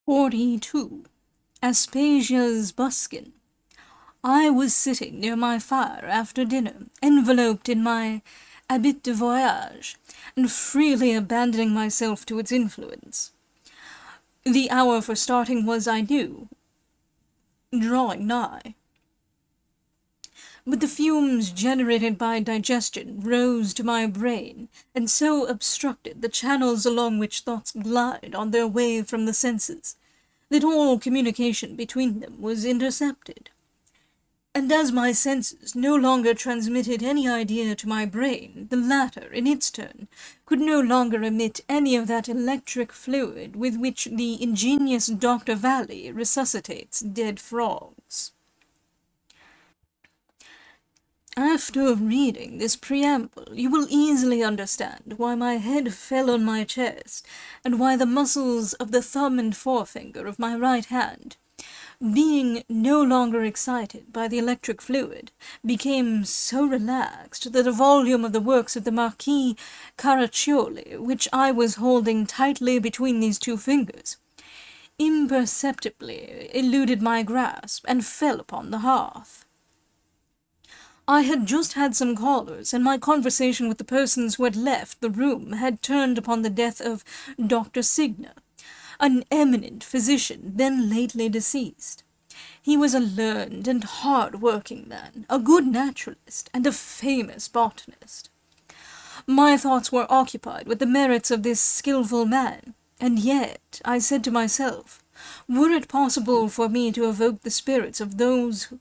42. Aspasia's Buskin. I was sitting near my fire after dinner, enveloped in my habit de voyage, and freely abandoning myself to its influence. The hour for starting was, I knew, drawing nigh. But the fumes generated by digestion rose to my brain, and so obstructed the channels along which thoughts glide on their way from the senses, that all communication between them was intercepted. And as my senses no longer transmitted any idea to my brain, the latter, in its turn, could no longer emit any of that electric fluid with which the ingenious Dr. Valley resuscitates dead frogs. After reading this preamble, you will easily understand why my head fell on my chest, and why the muscles of the thumb and forefinger of my right hand, being no longer excited by the electric fluid, became so relaxed that the volume of the works of the Marquis Caraccioli, which I was holding tightly between these two fingers, imperceptibly eluded my grasp and fell upon the hearth. I had just had some callers, and my conversation with the persons who had left the room had turned upon the death of Dr. Signa, an eminent physician then lately deceased. He was a learned and hard-working man, a good naturalist, and a famous botanist. My thoughts were occupied with the merits of this skilful man, and yet, I said to myself, were it possible for me to evoke the spirits of those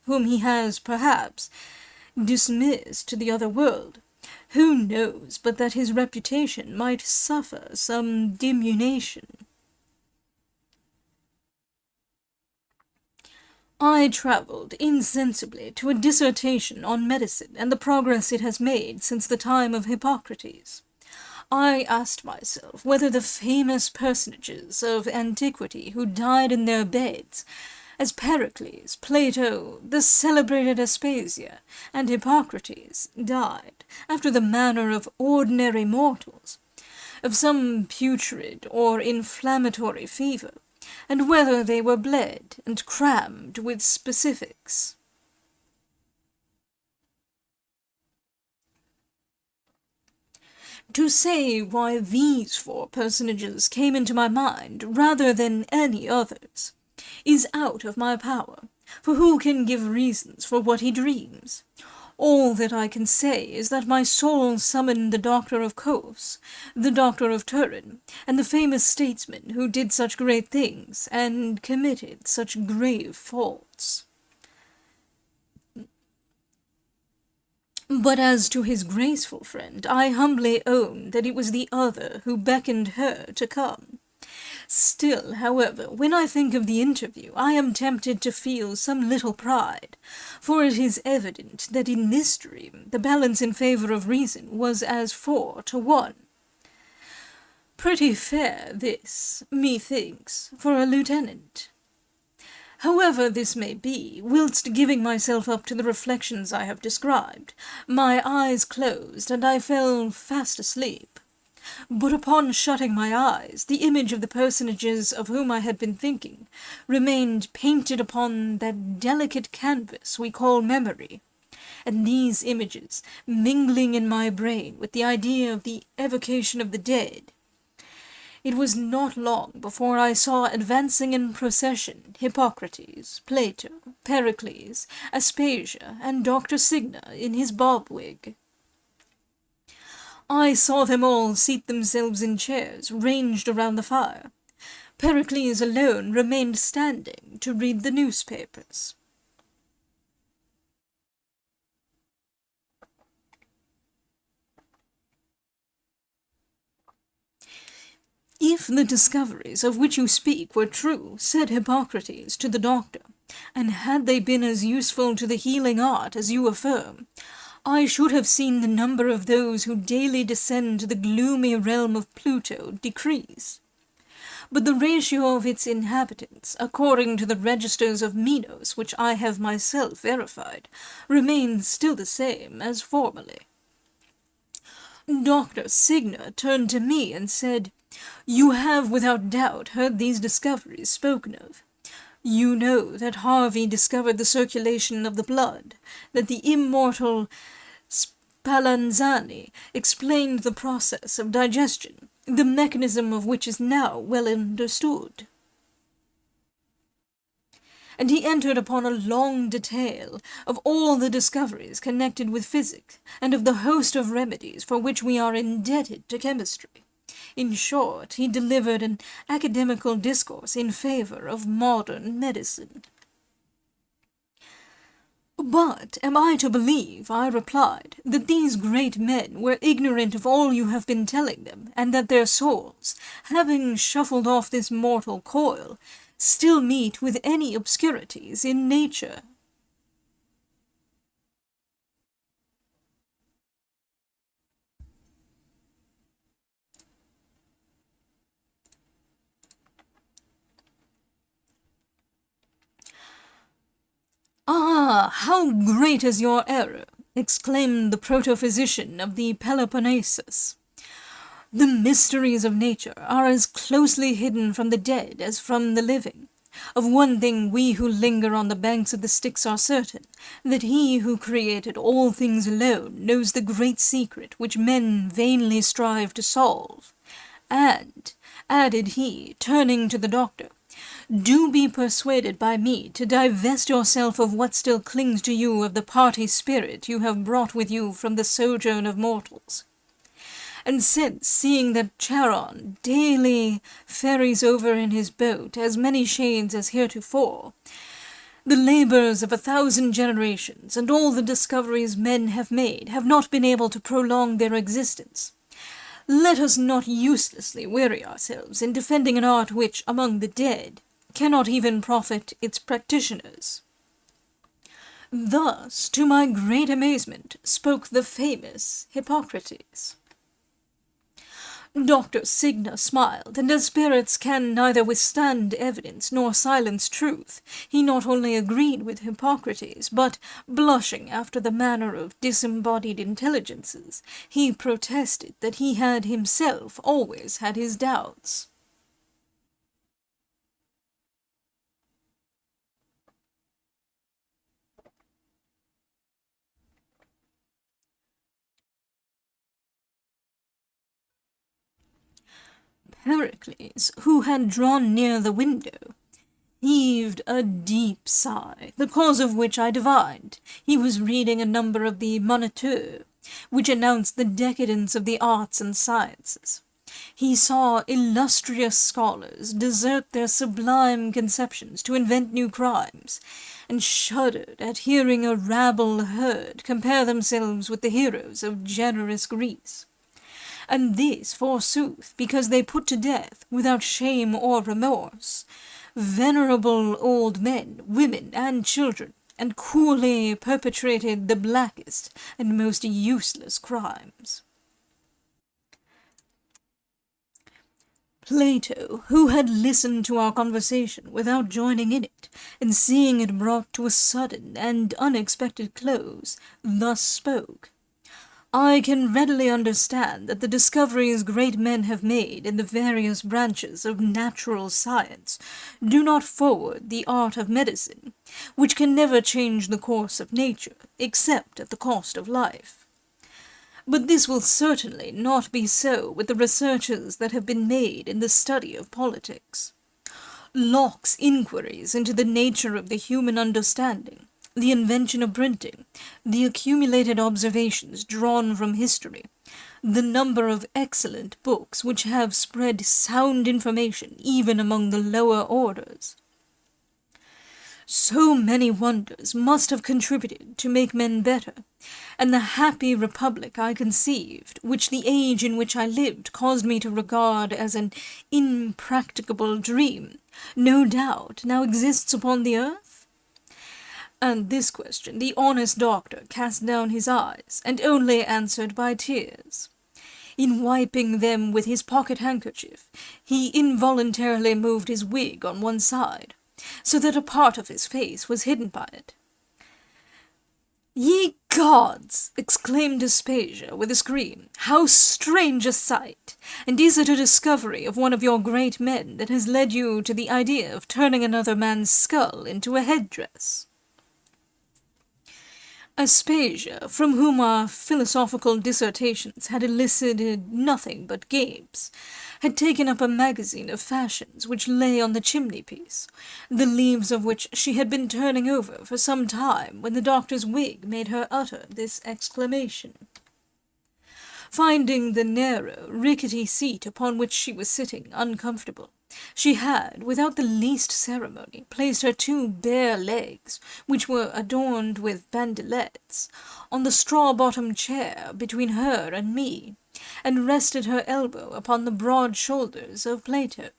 whom he has, perhaps, dismissed to the other world, who knows but that his reputation might suffer some diminution? I travelled insensibly to a dissertation on medicine and the progress it has made since the time of Hippocrates. I asked myself whether the famous personages of antiquity who died in their beds, as Pericles, Plato, the celebrated Aspasia, and Hippocrates, died, after the manner of ordinary mortals, of some putrid or inflammatory fever, and whether they were bled and crammed with specifics. To say why these four personages came into my mind rather than any others is out of my power, for who can give reasons for what he dreams? All that I can say is that my soul summoned the Doctor of Kos, the Doctor of Turin, and the famous statesman who did such great things, and committed such grave faults. But as to his graceful friend, I humbly own that it was the other who beckoned her to come. Still, however, when I think of the interview, I am tempted to feel some little pride, for it is evident that in this dream the balance in favour of reason was as 4-1. Pretty fair, this, methinks, for a lieutenant. However this may be, whilst giving myself up to the reflections I have described, my eyes closed, and I fell fast asleep. But upon shutting my eyes, the image of the personages of whom I had been thinking remained painted upon that delicate canvas we call memory, and these images, mingling in my brain with the idea of the evocation of the dead, it was not long before I saw advancing in procession Hippocrates, Plato, Pericles, Aspasia, and Dr. Signa in his bob wig. I saw them all seat themselves in chairs ranged around the fire. Pericles alone remained standing to read the newspapers. If the discoveries of which you speak were true, said Hippocrates to the doctor, and had they been as useful to the healing art as you affirm, I should have seen the number of those who daily descend to the gloomy realm of Pluto decrease. But the ratio of its inhabitants, according to the registers of Minos, which I have myself verified, remains still the same as formerly. Dr. Signa turned to me and said, You have without doubt heard these discoveries spoken of. You know that Harvey discovered the circulation of the blood, that the immortal Spallanzani explained the process of digestion, the mechanism of which is now well understood. And he entered upon a long detail of all the discoveries connected with physics, and of the host of remedies for which we are indebted to chemistry. In short, he delivered an academical discourse in favour of modern medicine. But am I to believe, I replied, that these great men were ignorant of all you have been telling them, and that their souls, having shuffled off this mortal coil, still meet with any obscurities in nature? Ah, how great is your error! Exclaimed the proto-physician of the Peloponnesus. The mysteries of nature are as closely hidden from the dead as from the living. Of one thing we who linger on the banks of the Styx are certain, that he who created all things alone knows the great secret which men vainly strive to solve. And, added he, turning to the doctor, do be persuaded by me to divest yourself of what still clings to you of the party spirit you have brought with you from the sojourn of mortals. And since, seeing that Charon daily ferries over in his boat as many shades as heretofore, the labours of 1,000 generations and all the discoveries men have made have not been able to prolong their existence, let us not uselessly weary ourselves in defending an art which, among the dead, cannot even profit its practitioners. Thus, to my great amazement, spoke the famous Hippocrates. Dr. Signa smiled, and as spirits can neither withstand evidence nor silence truth, he not only agreed with Hippocrates, but, blushing after the manner of disembodied intelligences, he protested that he had himself always had his doubts. Pericles, who had drawn near the window, heaved a deep sigh, the cause of which I divined. He was reading a number of the Moniteur, which announced the decadence of the arts and sciences. He saw illustrious scholars desert their sublime conceptions to invent new crimes, and shuddered at hearing a rabble herd compare themselves with the heroes of generous Greece. And this, forsooth, because they put to death, without shame or remorse, venerable old men, women, and children, and coolly perpetrated the blackest and most useless crimes. Plato, who had listened to our conversation without joining in it, and seeing it brought to a sudden and unexpected close, thus spoke. I can readily understand that the discoveries great men have made in the various branches of natural science do not forward the art of medicine, which can never change the course of nature, except at the cost of life. But this will certainly not be so with the researches that have been made in the study of politics. Locke's inquiries into the nature of the human understanding, the invention of printing, the accumulated observations drawn from history, the number of excellent books which have spread sound information even among the lower orders. So many wonders must have contributed to make men better, and the happy republic I conceived, which the age in which I lived caused me to regard as an impracticable dream, no doubt now exists upon the earth? And this question the honest doctor cast down his eyes, and only answered by tears. In wiping them with his pocket-handkerchief, he involuntarily moved his wig on one side, so that a part of his face was hidden by it. "Ye gods!" exclaimed Aspasia with a scream. "How strange a sight! And is it a discovery of one of your great men that has led you to the idea of turning another man's skull into a headdress?" Aspasia, from whom our philosophical dissertations had elicited nothing but gapes, had taken up a magazine of fashions which lay on the chimney-piece, the leaves of which she had been turning over for some time when the doctor's wig made her utter this exclamation. Finding the narrow, rickety seat upon which she was sitting uncomfortable, she had, without the least ceremony, placed her two bare legs, which were adorned with bandelettes, on the straw-bottomed chair between her and me, and rested her elbow upon the broad shoulders of Plato.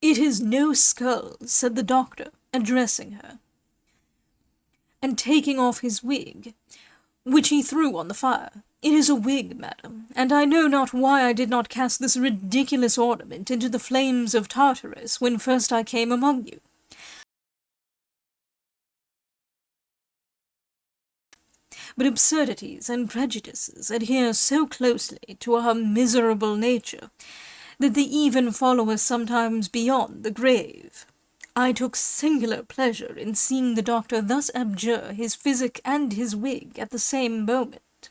"It is no skull," said the doctor, addressing her, and taking off his wig, which he threw on the fire. "It is a wig, madam, and I know not why I did not cast this ridiculous ornament into the flames of Tartarus when first I came among you. But absurdities and prejudices adhere so closely to our miserable nature that they even follow us sometimes beyond the grave. I took singular pleasure in seeing the doctor thus abjure his physic and his wig at the same moment.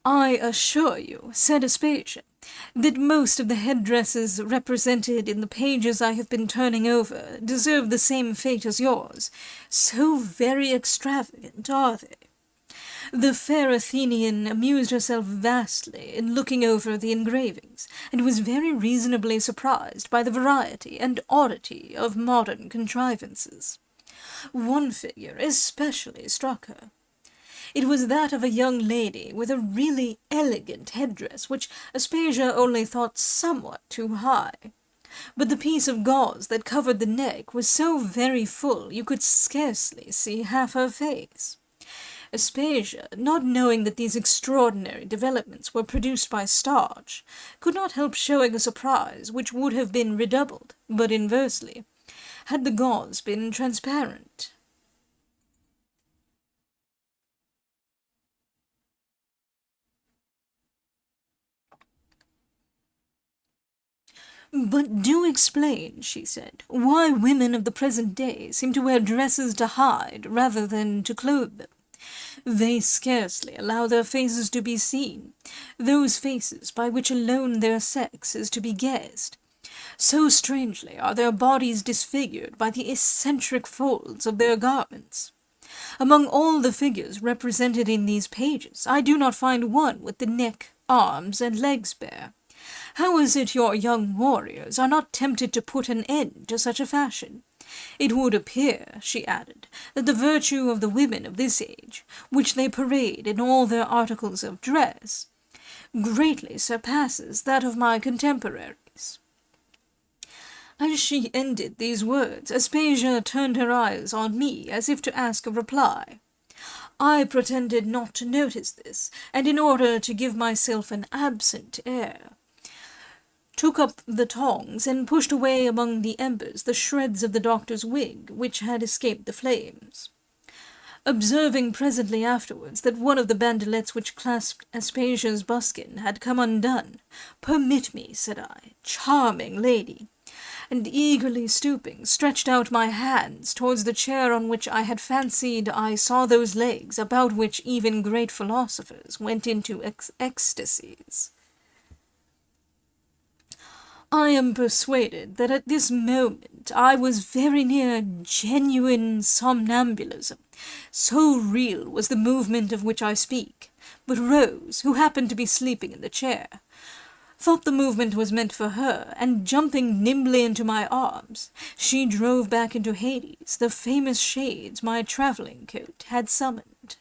"I assure you," said Aspasia, "that most of the headdresses represented in the pages I have been turning over deserve the same fate as yours. So very extravagant are they." The fair Athenian amused herself vastly in looking over the engravings, and was very reasonably surprised by the variety and oddity of modern contrivances. One figure especially struck her. It was that of a young lady with a really elegant headdress, which Aspasia only thought somewhat too high. But the piece of gauze that covered the neck was so very full you could scarcely see half her face. Aspasia, not knowing that these extraordinary developments were produced by starch, could not help showing a surprise which would have been redoubled, but inversely, had the gauze been transparent. "But do explain," she said, "why women of the present day seem to wear dresses to hide rather than to clothe them. They scarcely allow their faces to be seen, those faces by which alone their sex is to be guessed. So strangely are their bodies disfigured by the eccentric folds of their garments. Among all the figures represented in these pages, I do not find one with the neck, arms, and legs bare. How is it your young warriors are not tempted to put an end to such a fashion? It would appear," she added, "that the virtue of the women of this age, which they parade in all their articles of dress, greatly surpasses that of my contemporaries." As she ended these words, Aspasia turned her eyes on me as if to ask a reply. I pretended not to notice this, and in order to give myself an absent air, took up the tongs and pushed away among the embers the shreds of the doctor's wig which had escaped the flames. Observing presently afterwards that one of the bandelettes which clasped Aspasia's buskin had come undone, "Permit me," said I, "charming lady," and eagerly stooping, stretched out my hands towards the chair on which I had fancied I saw those legs about which even great philosophers went into ecstasies. I am persuaded that at this moment I was very near genuine somnambulism, so real was the movement of which I speak. But Rose, who happened to be sleeping in the chair, thought the movement was meant for her, and jumping nimbly into my arms, she drove back into Hades the famous shades my travelling coat had summoned.